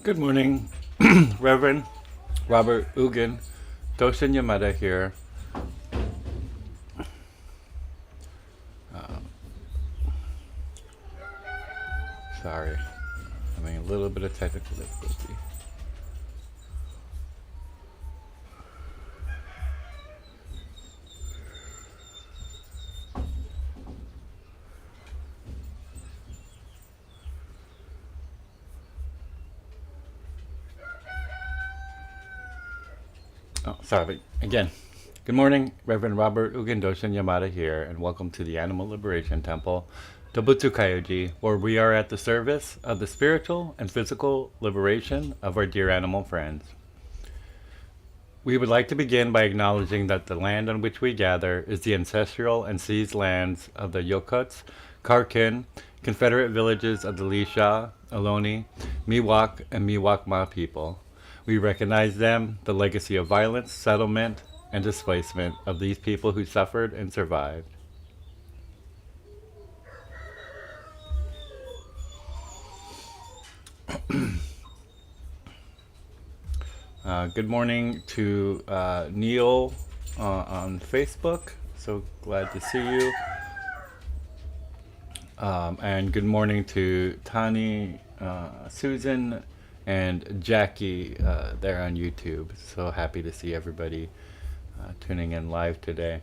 Good morning, Reverend Robert Ugin, Doshin Yamada here. Sorry, having a little bit of technical difficulty. Oh, sorry again. Good morning, Reverend Robert Ugin Doshin Yamada here, and welcome to the Animal Liberation Temple, Dobutsu Kyoji, where we are at the service of the spiritual and physical liberation of our dear animal friends. We would like to begin by acknowledging that the land on which we gather is the ancestral and seized lands of the Yokuts, Karkin, Confederate villages of the Lisha, Ohlone, Miwok, and Miwokma people. We recognize them, the legacy of violence, settlement, and displacement of these people who suffered and survived. Good morning to Neil on Facebook. So glad to see you. And good morning to Tani, Susan, and Jackie there on YouTube. So happy to see everybody tuning in live today.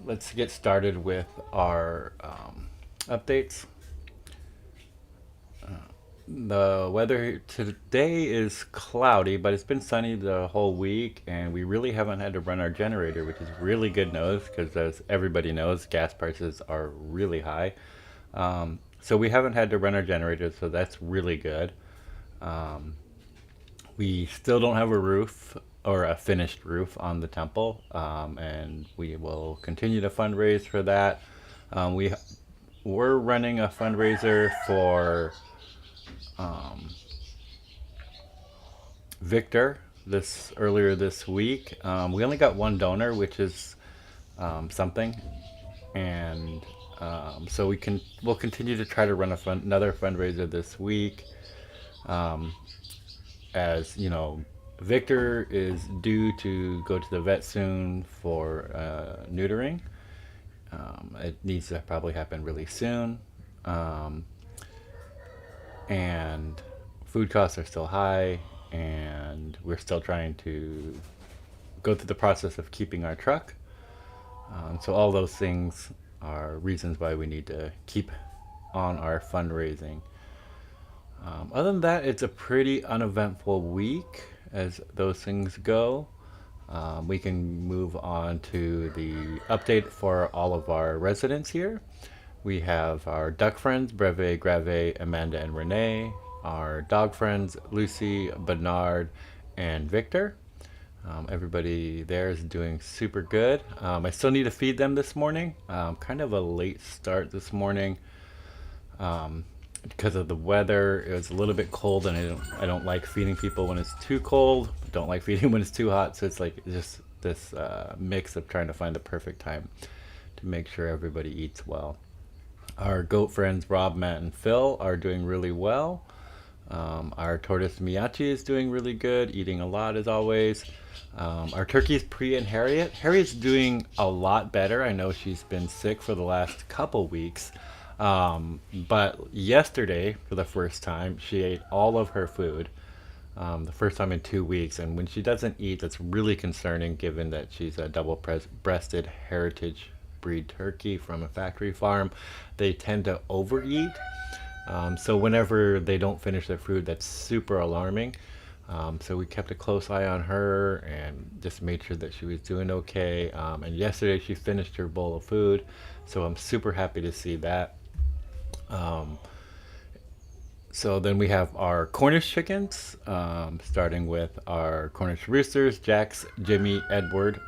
Let's get started with our updates. The weather today is cloudy, but it's been sunny the whole week, and we really haven't had to run our generator, which is really good news because, as everybody knows, gas prices are really high. So we haven't had to run our generator, so that's really good. Um, we still don't have a roof or a finished roof on the temple, and we will continue to fundraise for that. We we're running a fundraiser for um, Victor this earlier this week. We only got one donor, which is something, and so we'll continue to try to run another fundraiser this week. Um, as you know, Victor is due to go to the vet soon for neutering. It needs to probably happen really soon. Um, and food costs are still high, and we're still trying to go through the process of keeping our truck. So all those things are reasons why we need to keep on our fundraising. Other than that, it's a pretty uneventful week as those things go. We can move on to the update for all of our residents here. We have our duck friends, Breve, Grave, Amanda, and Renee. Our dog friends, Lucy, Bernard, and Victor. Everybody there is doing super good. I still need to feed them this morning. Kind of a late start this morning because of the weather. It was a little bit cold, and I don't like feeding people when it's too cold. Don't like feeding when it's too hot. So it's like just this mix of trying to find the perfect time to make sure everybody eats well. Our goat friends Rob, Matt, and Phil are doing really well. Our tortoise Miyachi is doing really good, eating a lot as always. Our turkeys Priya and Harriet. Harriet's doing a lot better. I know she's been sick for the last couple weeks. But yesterday, for the first time, she ate all of her food. The first time in 2 weeks. And when she doesn't eat, that's really concerning given that she's a breasted heritage breed turkey from a factory farm. They tend to overeat. So whenever they don't finish their food, that's super alarming. So we kept a close eye on her and just made sure that she was doing okay. And yesterday she finished her bowl of food, so I'm super happy to see that. Um, so then we have our Cornish chickens, starting with our Cornish roosters, Jax, Jimmy, Edward.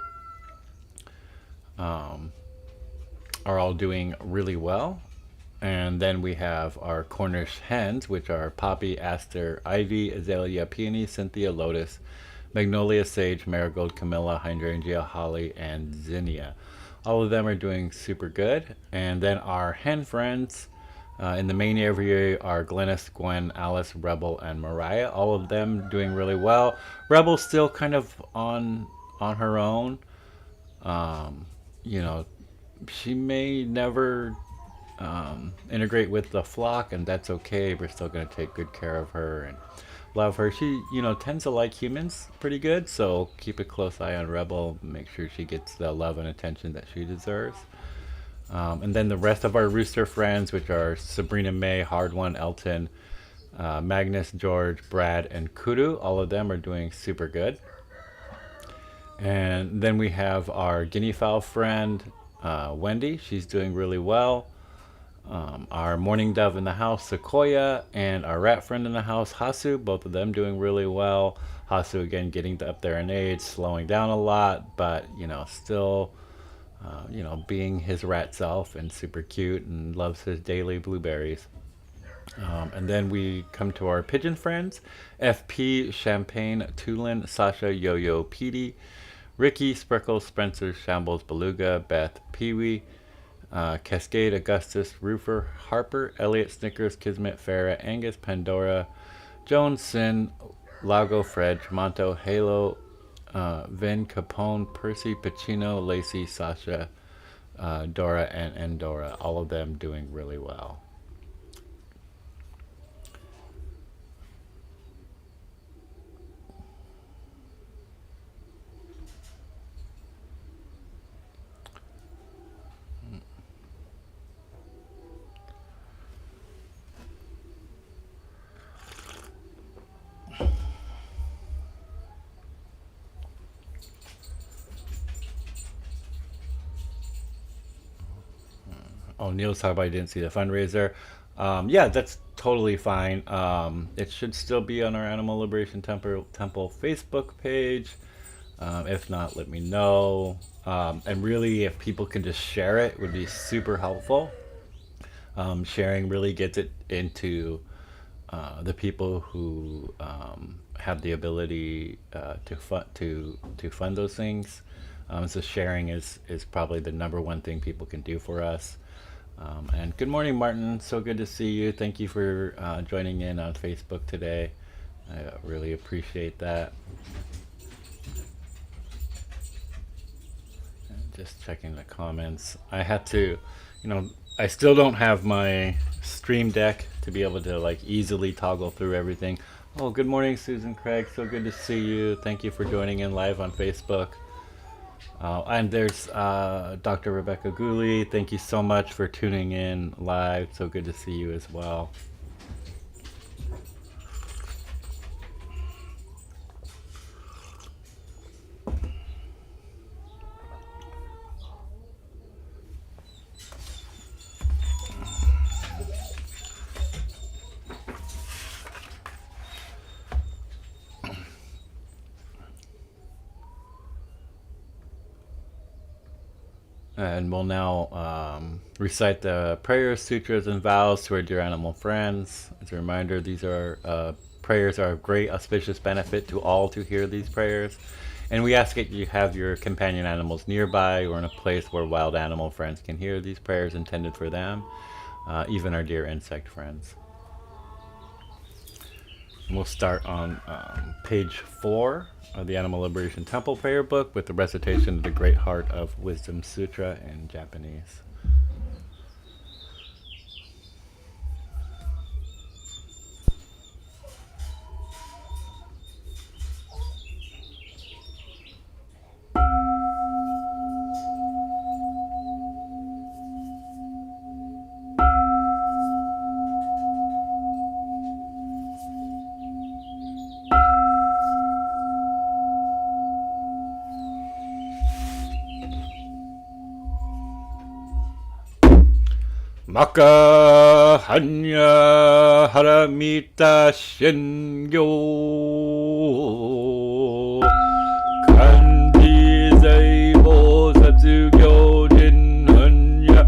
Um, are all doing really well. And then we have our Cornish hens, which are Poppy, Aster, Ivy, Azalea, Peony, Cynthia, Lotus, Magnolia, Sage, Marigold, Camilla, Hydrangea, Holly, and Zinnia. All of them are doing super good. And then our hen friends in the main area are Glennis, Gwen, Alice, Rebel, and Mariah. All of them doing really well. Rebel's still kind of on her own. Um, you know, she may never integrate with the flock, and that's okay. We're still going to take good care of her and love her. She, tends to like humans pretty good, so keep a close eye on Rebel. Make sure she gets the love and attention that she deserves. And then the rest of our rooster friends, which are Sabrina, May, Hard One, Elton, Magnus, George, Brad, and Kudu, all of them are doing super good. And then we have our guinea fowl friend, Wendy. She's doing really well. Our mourning dove in the house, Sequoia, and our rat friend in the house, Hasu, both of them doing really well. Hasu, again, getting up there in age, slowing down a lot, but, still, being his rat self and super cute and loves his daily blueberries. And then we come to our pigeon friends, FP, Champagne, Tulin, Sasha, Yo-Yo, Petey, Ricky, Sprickles, Spencer, Shambles, Beluga, Beth, Pee-wee, Cascade, Augustus, Roofer, Harper, Elliot, Snickers, Kismet, Farah, Angus, Pandora, Jones, Sin, Lago, Fred, Tremonto, Halo, Vin, Capone, Percy, Pacino, Lacey, Sasha, Dora, and Endora. All of them doing really well. Oh, Neil's talking about I didn't see the fundraiser. Yeah, that's totally fine. It should still be on our Animal Liberation Temple Facebook page. If not, let me know. And really, if people can just share it, would be super helpful. Sharing really gets it into the people who have the ability to fund those things. So sharing is probably the number one thing people can do for us. And good morning, Martin. So good to see you. Thank you for joining in on Facebook today. I really appreciate that. Just checking the comments. I had to, I still don't have my stream deck to be able to like easily toggle through everything. Oh, good morning, Susan Craig. So good to see you. Thank you for joining in live on Facebook. And there's Dr. Rebecca Gooley. Thank you so much for tuning in live. So good to see you as well. And we'll now recite the prayers, sutras, and vows to our dear animal friends. As a reminder, these are prayers are of great auspicious benefit to all to hear these prayers. And we ask that you have your companion animals nearby or in a place where wild animal friends can hear these prayers intended for them, even our dear insect friends. And we'll start on page 4 of the Animal Liberation Temple Prayer Book with the recitation of the Great Heart of Wisdom Sutra in Japanese. Maka Hanya Haramita Shengyo Kandi Zaibo Satsugyo Jin Hanya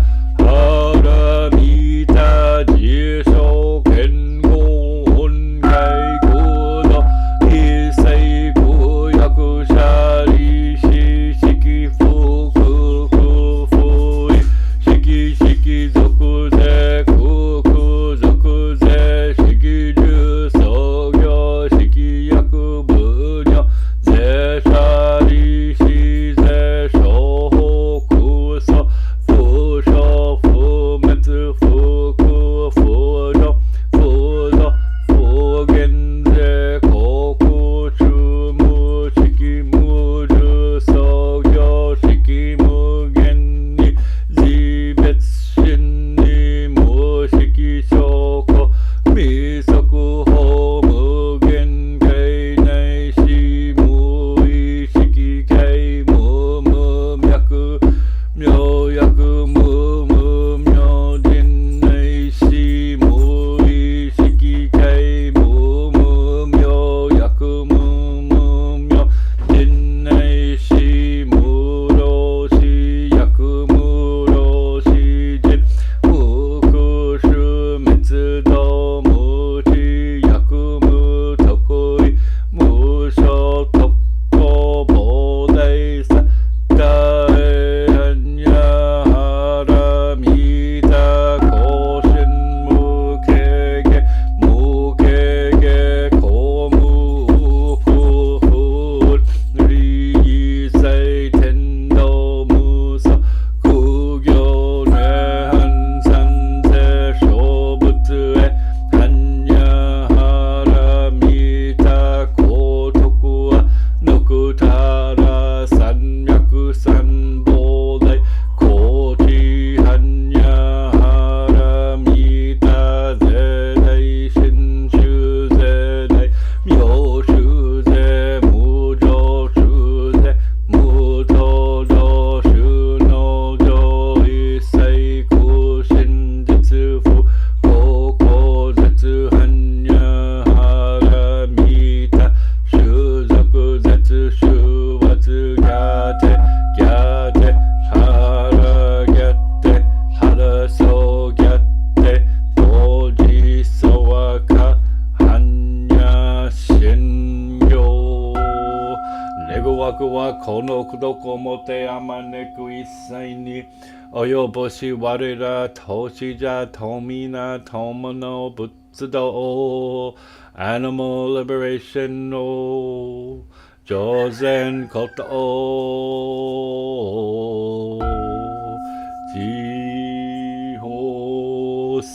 wa kono kudoko mote amaneku isai ni oyoboshi warira toshija tomina tomono butsudo animal liberation no jozen koto jiho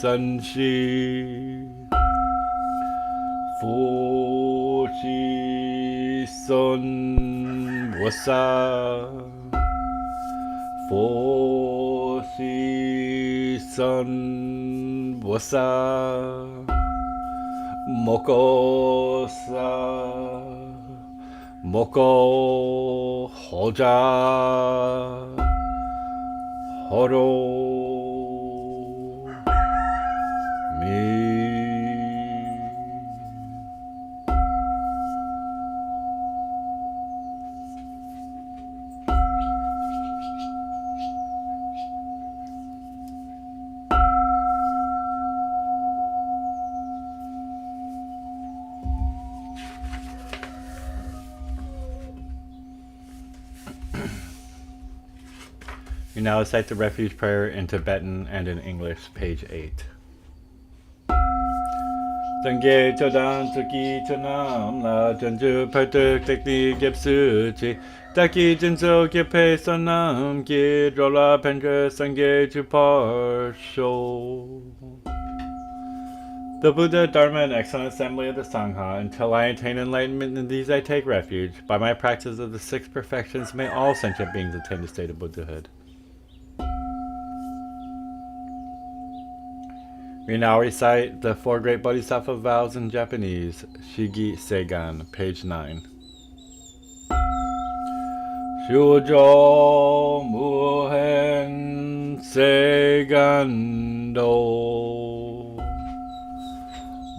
sanshi fushi son wasa fushi son wasa moko sa moko hoja horo mi. We now recite the refuge prayer in Tibetan and in English, page 8. Sangye chodan tsuki chonam la janju partuk tekni gyepsuchi taki jinso gyepe sonam gi drola pendra sangye juparsho. The Buddha, Dharma, and excellent assembly of the Sangha, until I attain enlightenment in these I take refuge. By my practice of the 6 perfections, may all sentient beings attain the state of Buddhahood. We now recite the 4 great Bodhisattva vows in Japanese, Shigi Seigan, page 9. Shujo Muhen Seigando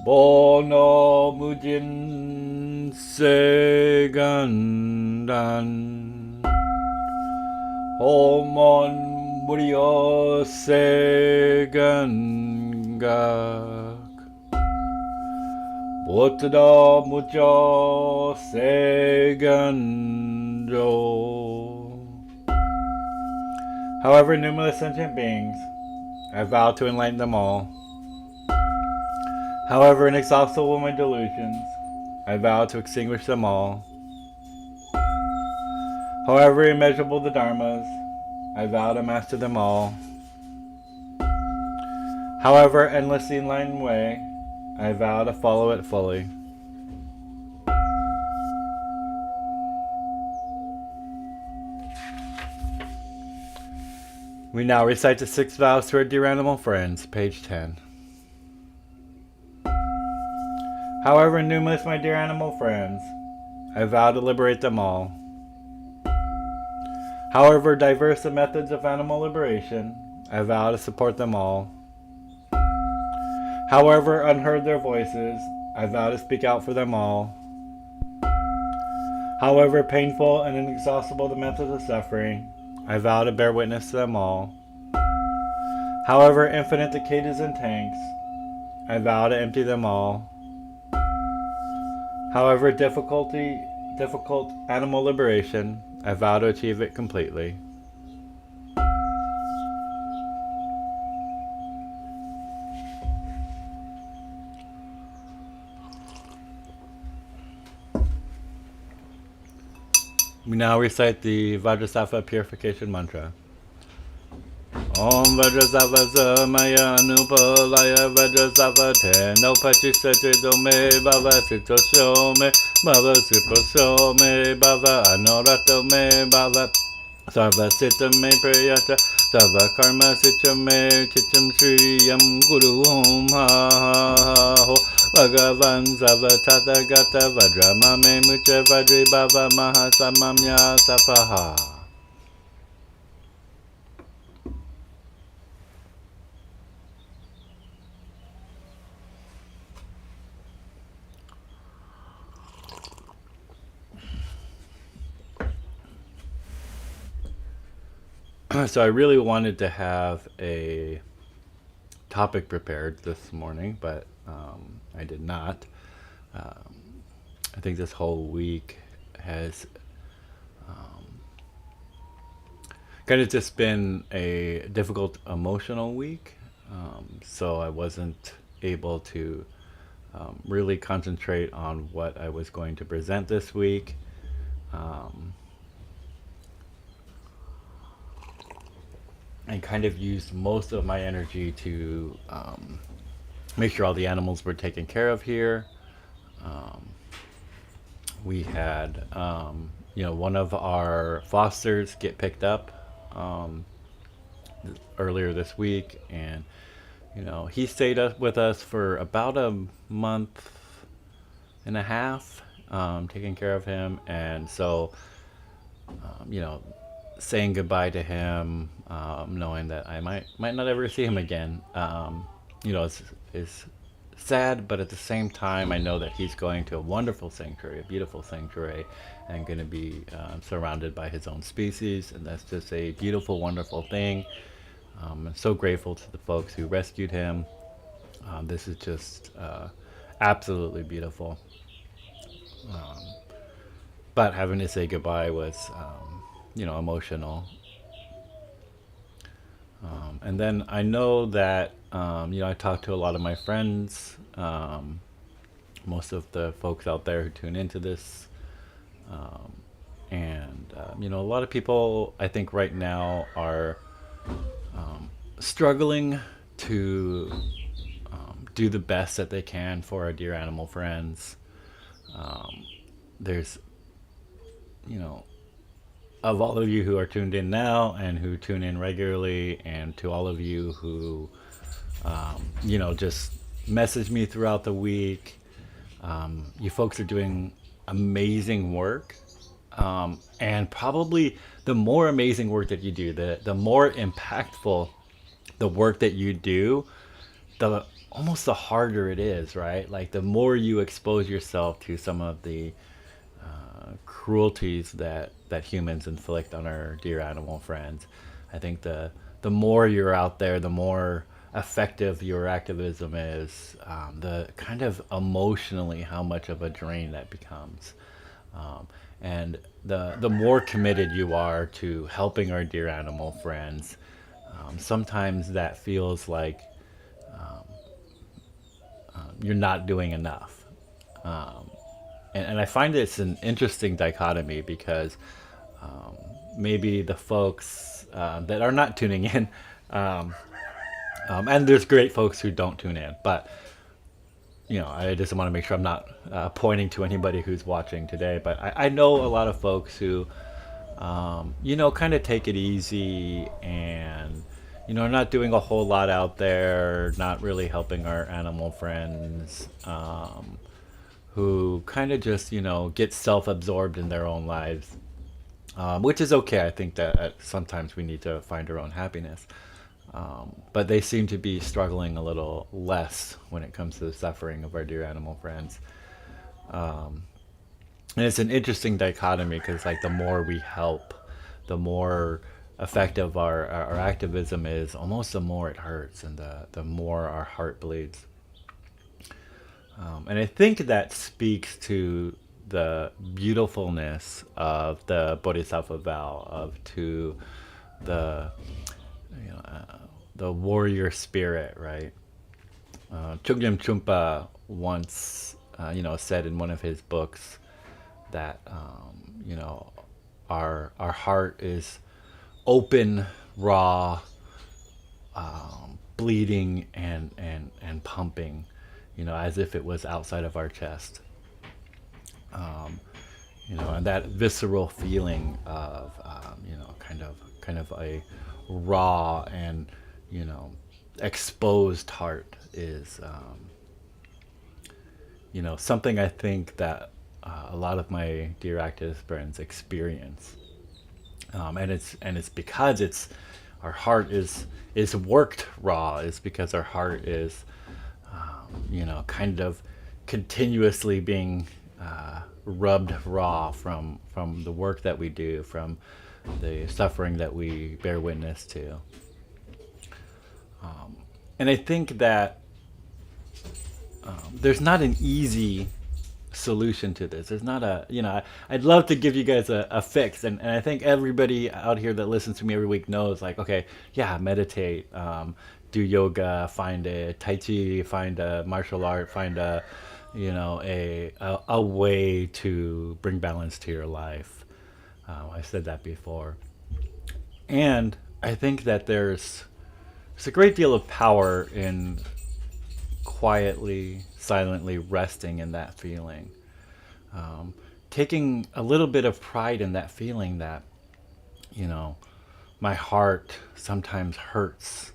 Bono Mujin Seigandan Homon Muryo Seigangak Bottada Mucho Seiganjo. However numerous sentient beings, I vow to enlighten them all. However inexhaustible my delusions, I vow to extinguish them all. However immeasurable the dharmas, I vow to master them all. However endless the enlightened way, I vow to follow it fully. We now recite the 6 vows to our dear animal friends, page 10. However numerous my dear animal friends, I vow to liberate them all. However diverse the methods of animal liberation, I vow to support them all. However unheard their voices, I vow to speak out for them all. However painful and inexhaustible the methods of suffering, I vow to bear witness to them all. However infinite the cages and tanks, I vow to empty them all. However difficult animal liberation, I vow to achieve it completely. We now recite the Vajrasattva purification mantra. Om Vajrasattva Samaya Anupalaya Vajrasattva Te No Pachisate Dome Bhava Sito Shome Bhava Sipo Shome Bhava Anorato Me Bhava Sarva Sita Me Priyata Sarva Karma Sita Me Chicham Shriyam Guru Om Ha Ha Ho Bhagavan Sava Tathagata Vajrama Me Mucha Vajri Bhava Mahasamamya Sapaha. So I really wanted to have a topic prepared this morning, but I did not. I think this whole week has kind of just been a difficult emotional week. So I wasn't able to really concentrate on what I was going to present this week. Um, and kind of used most of my energy to make sure all the animals were taken care of here. Um, we had, one of our fosters get picked up um, earlier this week, and he stayed with us for about a month and a half, taking care of him, and so um, you know, saying goodbye to him, knowing that I might not ever see him again. Is sad, but at the same time, I know that he's going to a wonderful sanctuary, a beautiful sanctuary, and going to be surrounded by his own species, and that's just a beautiful, wonderful thing. I'm so grateful to the folks who rescued him. This is just absolutely beautiful. Um, but having to say goodbye was, emotional. And then I know that, I talked to a lot of my friends, most of the folks out there who tune into this. Um, and, a lot of people, I think, right now are struggling to do the best that they can for our dear animal friends. Um, there's, you know, of all of you who are tuned in now and who tune in regularly, and to all of you who, just message me throughout the week. You folks are doing amazing work. And probably the more amazing work that you do, the more impactful the work that you do, the almost the harder it is, right? Like the more you expose yourself to some of the cruelties that humans inflict on our dear animal friends. I think the more you're out there, the more effective your activism is. The kind of emotionally how much of a drain that becomes, and the more committed you are to helping our dear animal friends. Sometimes that feels like you're not doing enough. Um, and I find it's an interesting dichotomy because maybe the folks that are not tuning in, um, and there's great folks who don't tune in, but I just want to make sure I'm not pointing to anybody who's watching today. But I know a lot of folks who, kind of take it easy and, not doing a whole lot out there, not really helping our animal friends. Who kind of just get self-absorbed in their own lives, which is okay. I think that sometimes we need to find our own happiness, but they seem to be struggling a little less when it comes to the suffering of our dear animal friends. And it's an interesting dichotomy because like the more we help, the more effective our activism is, almost the more it hurts, and the more our heart bleeds. And I think that speaks to the beautifulness of the Bodhisattva vow, of to the the warrior spirit, right? Chogyam Trungpa once, said in one of his books that our heart is open, raw, bleeding, and pumping, as if it was outside of our chest. Um, and that visceral feeling of, kind of a raw and, you know, exposed heart is, something I think that a lot of my dear activist friends experience. And it's because it's our heart is worked raw. It's because our heart is kind of continuously being rubbed raw from the work that we do, from the suffering that we bear witness to. And I think that there's not an easy solution to this. There's not a, I'd love to give you guys a fix. And I think everybody out here that listens to me every week knows, like, okay, yeah, meditate, do yoga, find a Tai Chi, find a martial art, find a, a way to bring balance to your life. I said that before. And I think that there's a great deal of power in quietly, silently resting in that feeling. Um, Taking a little bit of pride in that feeling that, you know, my heart sometimes hurts,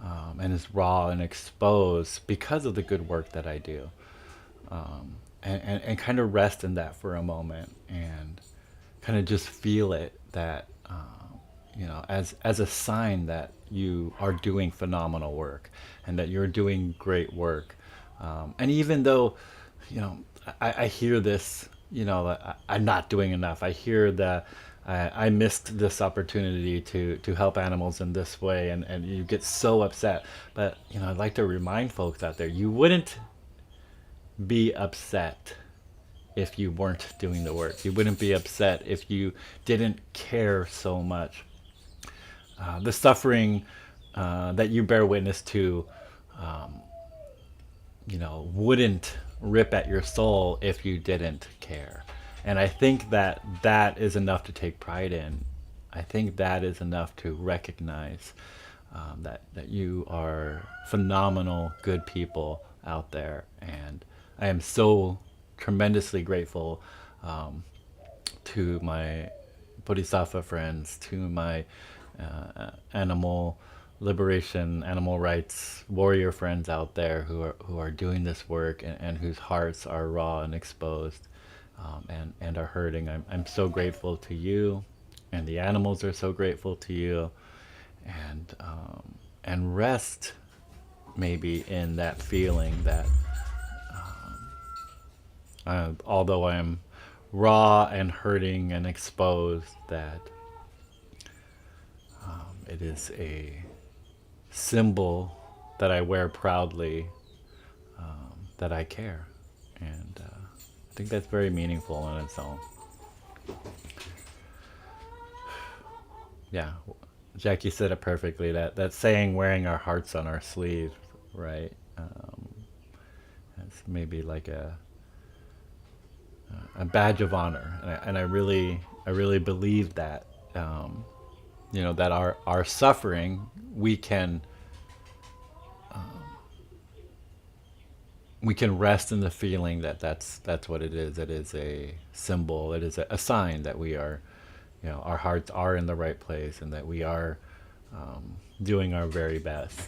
and is raw and exposed because of the good work that I do. And kind of rest in that for a moment and kind of just feel it that, as a sign that you are doing phenomenal work and that you're doing great work. And even though, I hear this, that I'm not doing enough. I hear that I missed this opportunity to help animals in this way, and you get so upset. But, I'd like to remind folks out there, you wouldn't be upset if you weren't doing the work. You wouldn't be upset if you didn't care so much. The suffering that you bear witness to, wouldn't rip at your soul if you didn't care. And I think that that is enough to take pride in. I think that is enough to recognize, that you are phenomenal, good people out there. And I am so tremendously grateful, to my Bodhisattva friends, to my animal liberation, animal rights warrior friends out there who are doing this work, and whose hearts are raw and exposed, and are hurting. I'm so grateful to you, and the animals are so grateful to you, and rest maybe in that feeling that, although I'm raw and hurting and exposed, that, it is a symbol that I wear proudly, that I care. And I think that's very meaningful on its own. Yeah, Jackie said it perfectly. That saying, wearing our hearts on our sleeve, right? It's maybe like a badge of honor, and I really believe that, that our suffering, we can rest in the feeling that that's what it is. It is a symbol. It is a sign that we are, our hearts are in the right place, and that we are, doing our very best.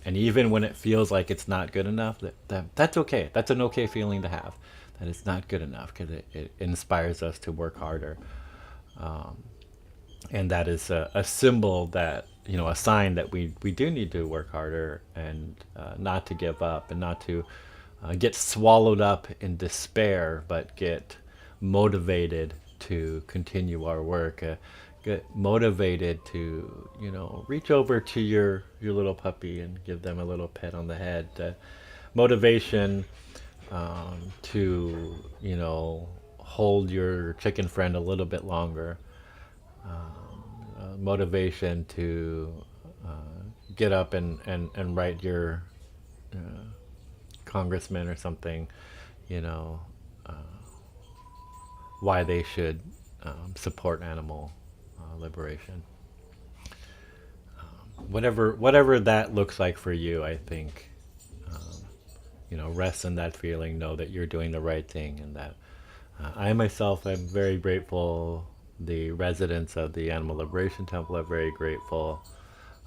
And even when it feels like it's not good enough, that's okay. That's an okay feeling to have. That it's not good enough, because it inspires us to work harder. And that is a symbol that, a sign that we do need to work harder, and not to give up, and not to get swallowed up in despair, but get motivated to continue our work. Get motivated to, reach over to your little puppy and give them a little pet on the head. Motivation, to, hold your chicken friend a little bit longer. Motivation to get up and write your uh, congressman or something, you know, uh, why they should, support animal liberation. Whatever that looks like for you, I think, rest in that feeling, know that you're doing the right thing, and that, I myself am very grateful. The residents of the Animal Liberation Temple are very grateful,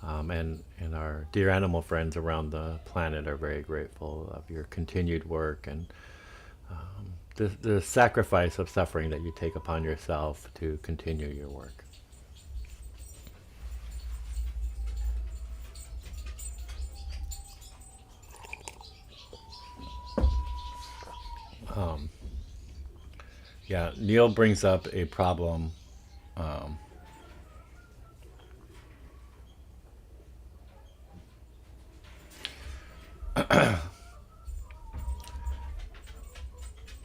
and our dear animal friends around the planet are very grateful of your continued work, and the sacrifice of suffering that you take upon yourself to continue your work. Um, yeah, Neil brings up a problem. Um,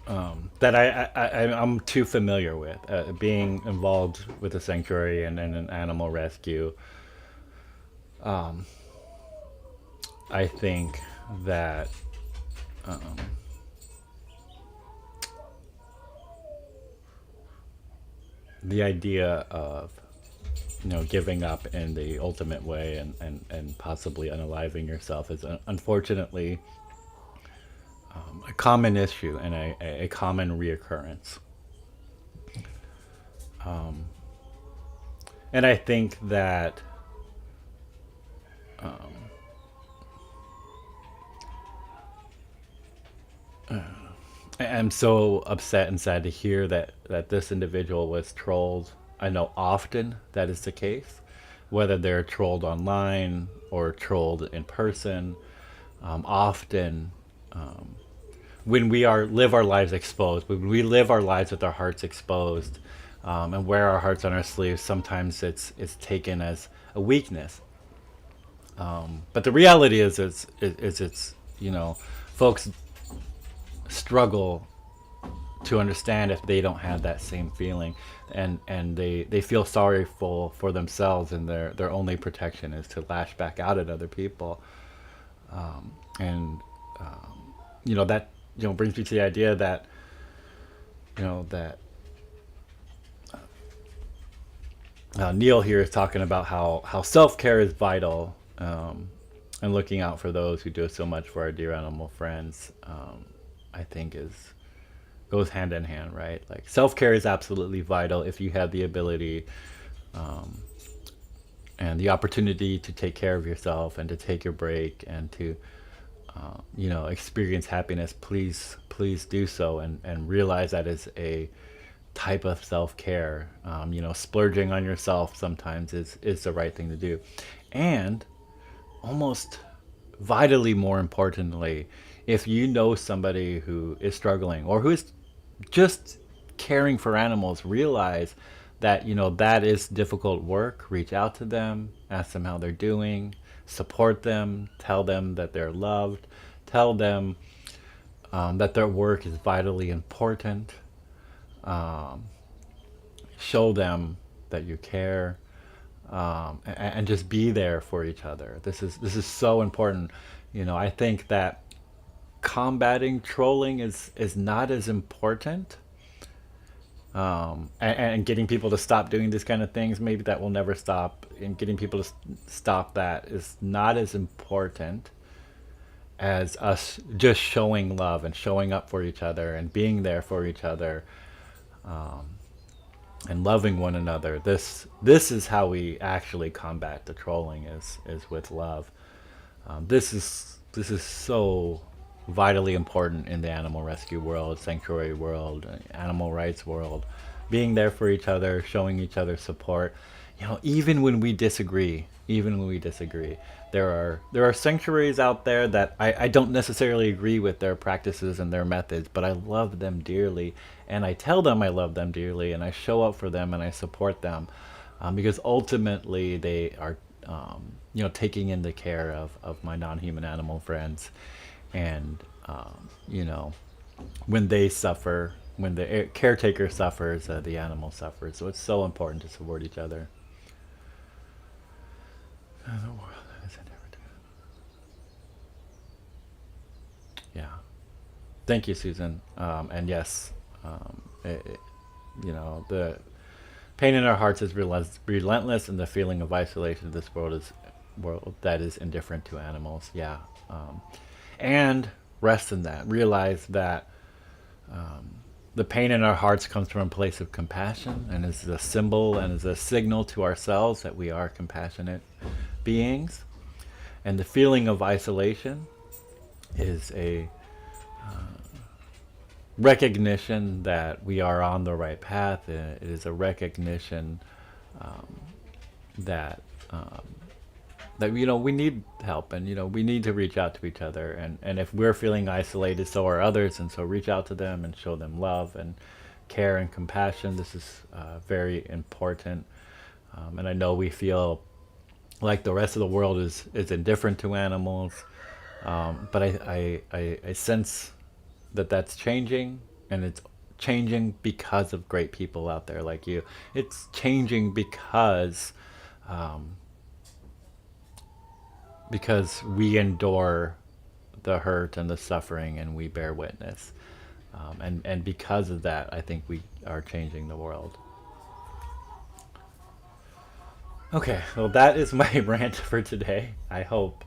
that I'm too familiar with. Being involved with a sanctuary and an animal rescue, I think that the idea of giving up in the ultimate way and possibly unaliving yourself is unfortunately a common issue and a common reoccurrence. And I think that I'm so upset and sad to hear that this individual was trolled. I know often that is the case, whether they're trolled online or trolled in person. Often, when we are live our lives exposed, when we live our lives with our hearts exposed, and wear our hearts on our sleeves, sometimes it's taken as a weakness. But the reality is it's folks struggle to understand if they don't have that same feeling, and they feel sorry for themselves, and their only protection is to lash back out at other people. And that brings me to the idea that that Neil here is talking about how self-care is vital, and looking out for those who do so much for our dear animal friends. I think is goes hand in hand, right? Like self-care is absolutely vital if you have the ability, and the opportunity to take care of yourself and to take your break and to experience happiness. Please do so, and realize that is a type of self-care. Splurging on yourself sometimes is the right thing to do. And almost vitally more importantly, if you know somebody who is struggling or who is just caring for animals, realize that that is difficult work. Reach out to them, ask them how they're doing, support them, tell them that they're loved, tell them that their work is vitally important. Show them that you care, and just be there for each other. This is so important. I think that combating trolling is not as important, and getting people to stop doing these kind of things, maybe that will never stop, and getting people to stop that is not as important as us just showing love and showing up for each other and being there for each other, and loving one another. This is how we actually combat the trolling, is with love. This is so vitally important in the animal rescue world, sanctuary world, animal rights world. Being there for each other, showing each other support. Even when we disagree, there are sanctuaries out there that I don't necessarily agree with their practices and their methods, but I love them dearly, and I tell them I love them dearly, and I show up for them and I support them, because ultimately they are taking in the care of my non-human animal friends. And when they suffer, when the caretaker suffers, the animal suffers. So it's so important to support each other. The world is endeavored Yeah. Thank you, Susan. And yes, the pain in our hearts is relentless, and the feeling of isolation of this world that is indifferent to animals. Yeah. And rest in that. Realize that the pain in our hearts comes from a place of compassion, and is a symbol and is a signal to ourselves that we are compassionate beings. And the feeling of isolation is a recognition that we are on the right path. It is a recognition that that we need help, and we need to reach out to each other, and if we're feeling isolated, so are others, and so reach out to them and show them love and care and compassion. This is very important. And I know we feel like the rest of the world is indifferent to animals, but I sense that that's changing. And it's changing because of great people out there like you. It's changing um, because we endure the hurt and the suffering and we bear witness. And because of that, I think we are changing the world. Okay, well, that is my rant for today. I hope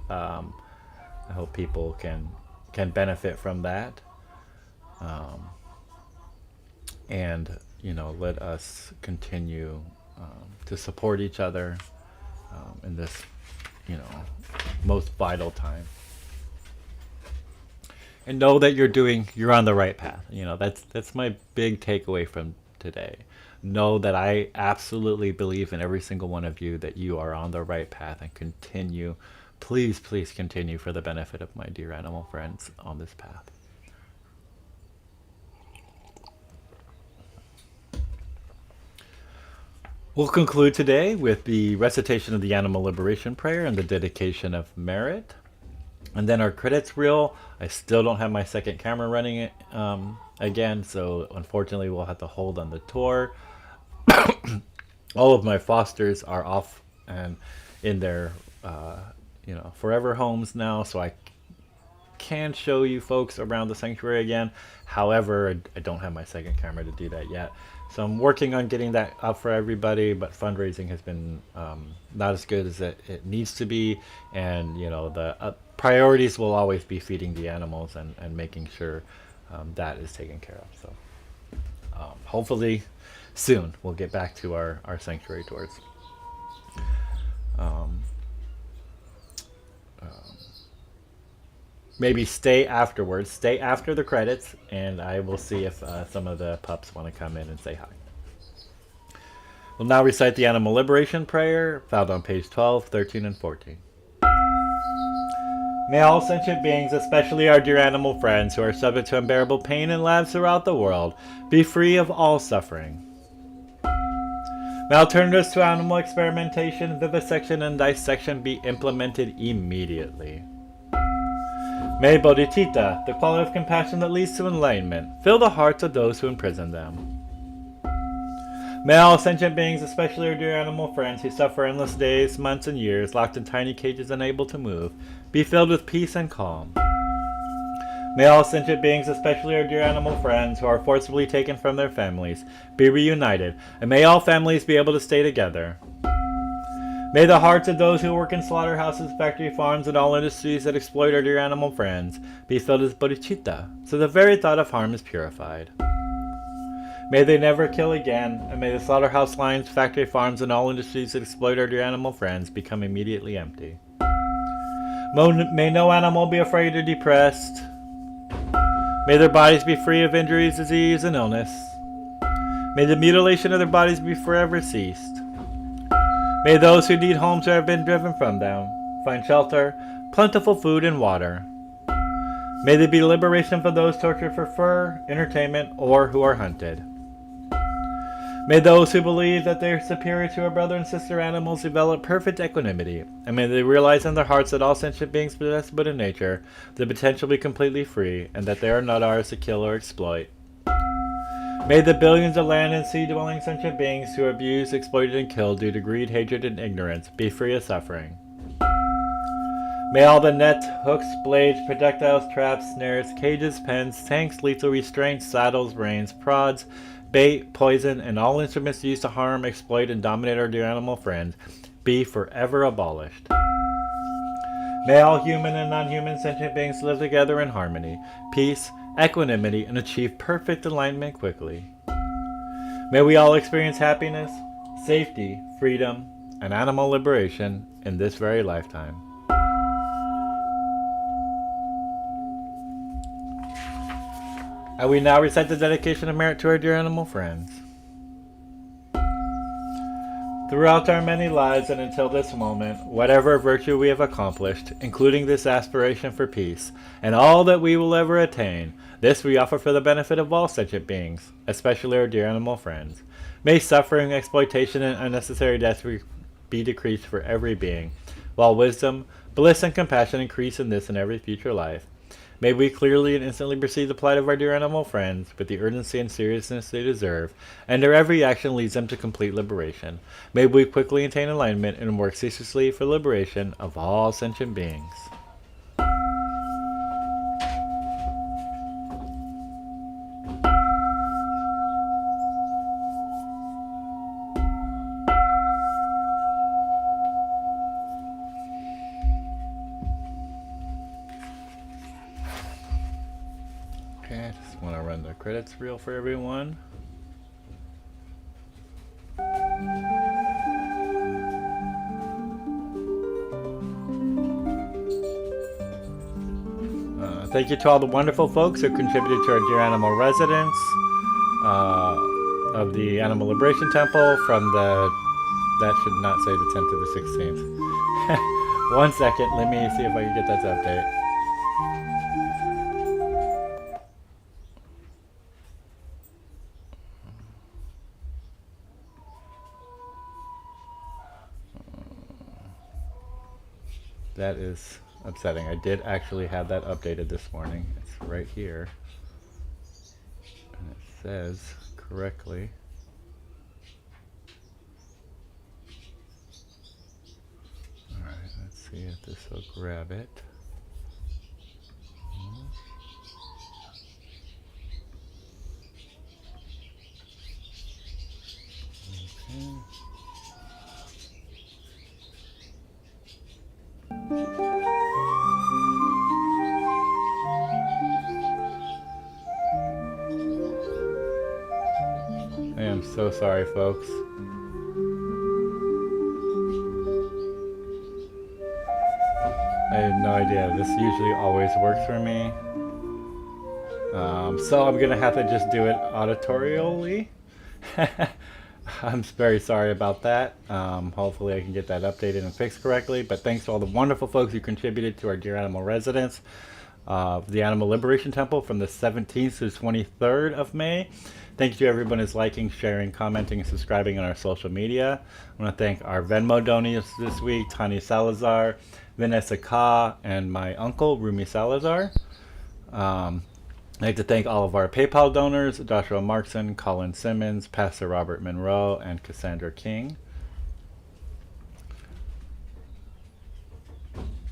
people can benefit from that, um, and let us continue to support each other in this you know most vital time. And know that you're on the right path. That's my big takeaway from today. Know that I absolutely believe in every single one of you, that you are on the right path, and continue, please continue, for the benefit of my dear animal friends, on this path. We'll conclude today with the recitation of the Animal Liberation Prayer and the dedication of merit. And then our credits reel. I still don't have my second camera running again, so unfortunately we'll have to hold on the tour. All of my fosters are off and in their forever homes now, so I can show you folks around the sanctuary again. However, I don't have my second camera to do that yet. So I'm working on getting that up for everybody, but fundraising has been not as good as it needs to be. And, the priorities will always be feeding the animals and making sure that is taken care of. So hopefully soon we'll get back to our sanctuary tours. Um, Maybe stay afterwards. Stay after the credits, and I will see if some of the pups want to come in and say hi. We'll now recite the Animal Liberation Prayer, found on page 12, 13, and 14. May all sentient beings, especially our dear animal friends who are subject to unbearable pain in labs throughout the world, be free of all suffering. May alternatives to animal experimentation, vivisection, and dissection be implemented immediately. May bodhicitta, the quality of compassion that leads to enlightenment, fill the hearts of those who imprison them. May all sentient beings, especially our dear animal friends who suffer endless days, months, and years, locked in tiny cages unable to move, be filled with peace and calm. May all sentient beings, especially our dear animal friends who are forcibly taken from their families, be reunited, and may all families be able to stay together. May the hearts of those who work in slaughterhouses, factory farms, and all industries that exploit our dear animal friends be filled with bodhicitta, so the very thought of harm is purified. May they never kill again, and may the slaughterhouse lines, factory farms, and all industries that exploit our dear animal friends become immediately empty. May no animal be afraid or depressed. May their bodies be free of injuries, disease, and illness. May the mutilation of their bodies be forever ceased. May those who need homes or have been driven from them find shelter, plentiful food, and water. May there be liberation for those tortured for fur, entertainment, or who are hunted. May those who believe that they are superior to our brother and sister animals develop perfect equanimity, and may they realize in their hearts that all sentient beings possess Buddha nature, the potential be completely free, and that they are not ours to kill or exploit. May the billions of land and sea-dwelling sentient beings who are abused, exploited, and killed due to greed, hatred, and ignorance be free of suffering. May all the nets, hooks, blades, projectiles, traps, snares, cages, pens, tanks, lethal restraints, saddles, reins, prods, bait, poison, and all instruments used to harm, exploit, and dominate our dear animal friends be forever abolished. May all human and non-human sentient beings live together in harmony, peace, equanimity, and achieve perfect alignment quickly. May we all experience happiness, safety, freedom, and animal liberation in this very lifetime. I will now recite the dedication of merit to our dear animal friends. Throughout our many lives and until this moment, whatever virtue we have accomplished, including this aspiration for peace, and all that we will ever attain, this we offer for the benefit of all sentient beings, especially our dear animal friends. May suffering, exploitation, and unnecessary death be decreased for every being, while wisdom, bliss, and compassion increase in this and every future life. May we clearly and instantly perceive the plight of our dear animal friends with the urgency and seriousness they deserve, and their every action leads them to complete liberation. May we quickly attain alignment and work ceaselessly for liberation of all sentient beings. Okay, I just want to run the credits reel for everyone. Thank you to all the wonderful folks who contributed to our Dear Animal residence of the Animal Liberation Temple from the, that should not say the 10th to the 16th. 1 second, let me see if I can get that to update. That is upsetting. I did actually have that updated this morning. It's right here. And it says correctly. Alright, let's see if this will grab it. Okay. I am so sorry, folks. I had no idea. This usually always works for me. So I'm gonna have to just do it auditorially. I'm very sorry about that. Hopefully I can get that updated and fixed correctly. But thanks to all the wonderful folks who contributed to our Dear Animal residence. The Animal Liberation Temple from the 17th to the 23rd of May. Thank you to everyone who's liking, sharing, commenting, and subscribing on our social media. I want to thank our Venmo donors this week, Tani Salazar, Vanessa Ka, and my uncle, Rumi Salazar. I'd like to thank all of our PayPal donors, Joshua Markson, Colin Simmons, Pastor Robert Monroe, and Cassandra King.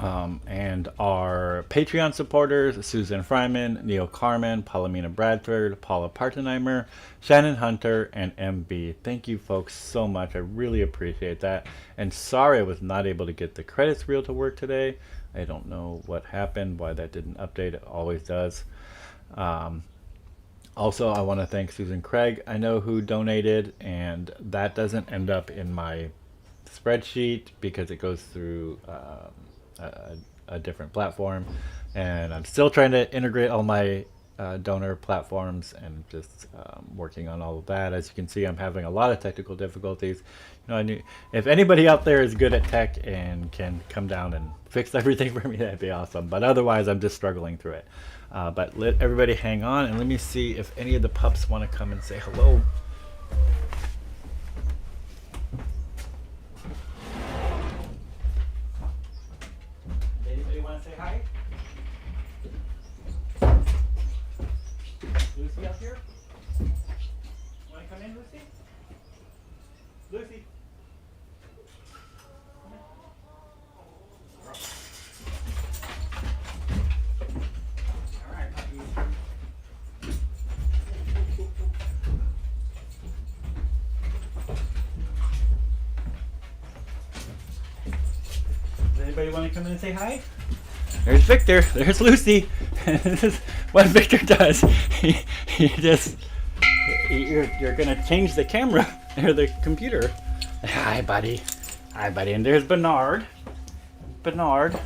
And our Patreon supporters, Susan Fryman, Neil Carmen, Palomina Bradford, Paula Partenheimer, Shannon Hunter, and MB. Thank you folks so much. I really appreciate that. And sorry I was not able to get the credits reel to work today. I don't know what happened, why that didn't update. It always does. Also, I want to thank Susan Craig, I know, who donated, and that doesn't end up in my spreadsheet because it goes through a different platform, and I'm still trying to integrate all my donor platforms and just working on all of that. As you can see, I'm having a lot of technical difficulties. You know, if anybody out there is good at tech and can come down and fix everything for me, that'd be awesome. But otherwise, I'm just struggling through it. But let everybody hang on, and let me see if any of the pups want to come and say hello. Anybody want to say hi? Lucy up here? Want to come in, Lucy? Lucy? All right, puppies. Does anybody want to come in and say hi? There's Victor. There's Lucy. This is what Victor does. You're gonna change the camera or the computer. Hi, buddy. Hi, buddy. And there's Bernard. Bernard.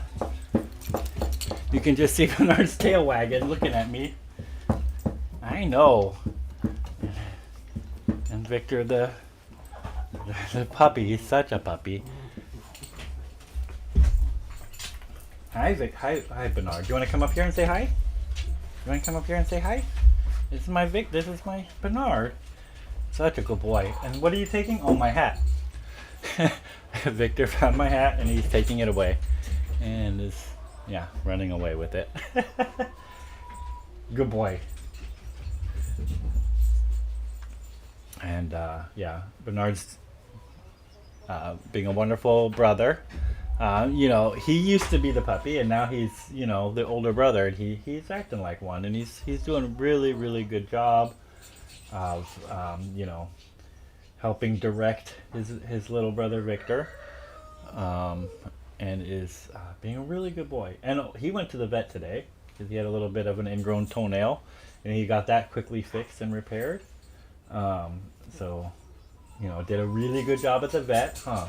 You can just see Bernard's tail wagging, looking at me. I know. And Victor, the puppy. He's such a puppy. Hi, hi, Bernard. You want to come up here and say hi? You want to come up here and say hi? This is my This is my Bernard. Such a good boy. And what are you taking? Oh, my hat. Victor found my hat and he's taking it away, and is running away with it. Good boy. And yeah, Bernard's being a wonderful brother. You know, he used to be the puppy, and now he's, you know, the older brother, and he's acting like one, and he's doing a really really good job of you know, helping direct his little brother Victor, um, and is being a really good boy. And he went to the vet today because he had a little bit of an ingrown toenail, and he got that quickly fixed and repaired. Um, so, you know, did a really good job at the vet, huh?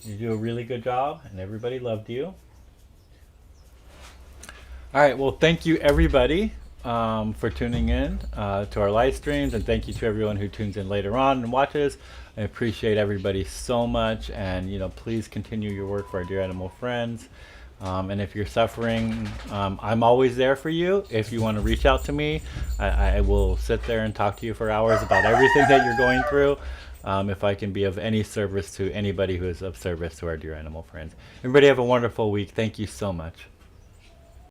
You do a really good job, and everybody loved you. All right. Well, thank you everybody for tuning in to our live streams, and thank you to everyone who tunes in later on and watches. I appreciate everybody so much, and you know, please continue your work for our dear animal friends. And if you're suffering, I'm always there for you. If you want to reach out to me, I will sit there and talk to you for hours about everything that you're going through. If I can be of any service to anybody who is of service to our dear animal friends. Everybody have a wonderful week. Thank you so much.